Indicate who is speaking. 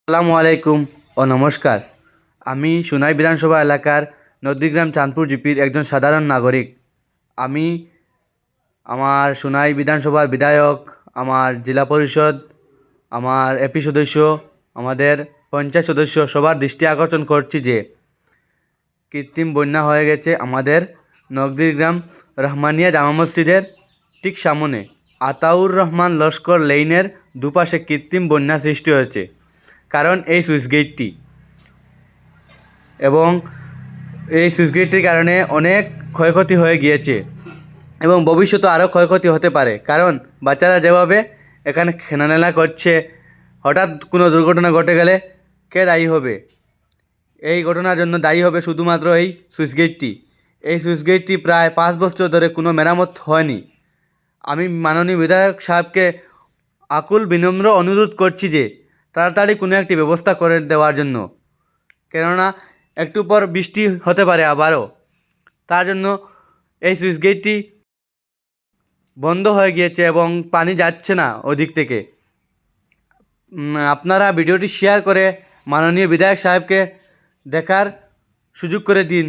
Speaker 1: আসসালামু আলাইকুম ও নমস্কার। আমি সোনাই বিধানসভা এলাকার নদীগ্রাম চাঁদপুর জিপির একজন সাধারণ নাগরিক। আমি আমার সোনাই বিধানসভার বিধায়ক, আমার জেলা পরিষদ, আমার এপি সদস্য, আমাদের পঞ্চায়েত সদস্য সবার দৃষ্টি আকর্ষণ করছি যে কৃত্রিম বন্যা হয়ে গেছে আমাদের নদীগ্রাম রহমানিয়া জামা মসজিদের ঠিক সামনে আতাউর রহমান লস্কর লেইনের দুপাশে কৃত্রিম বন্যা সৃষ্টি হয়েছে। কারণ এই সুইচ গেটটি, এবং এই সুইচ গেটটির কারণে অনেক ক্ষয়ক্ষতি হয়ে গিয়েছে এবং ভবিষ্যতে আরও ক্ষয়ক্ষতি হতে পারে। কারণ বাচ্চারা যেভাবে এখানে খেলাধুলা করছে, হঠাৎ কোনো দুর্ঘটনা ঘটে গেলে কে দায়ী হবে? এই ঘটনার জন্য দায়ী হবে শুধুমাত্র এই সুইচ গেটটি। এই সুইচ গেটটি প্রায় 5 বছর ধরে কোনো মেরামত হয়নি। আমি মাননীয় বিধায়ক সাহেবকে আকুল বিনম্র অনুরোধ করছি যে তাড়াতাড়ি কোনো একটি ব্যবস্থা করে দেওয়ার জন্য, কেননা একটু পর বৃষ্টি হতে পারে আবারও। তার জন্য এই সুইচ গেটটি বন্ধ হয়ে গিয়েছে এবং পানি যাচ্ছে না ওদিক থেকে। আপনারা ভিডিওটি শেয়ার করে মাননীয় বিধায়ক সাহেবকে দেখার সুযোগ করে দিন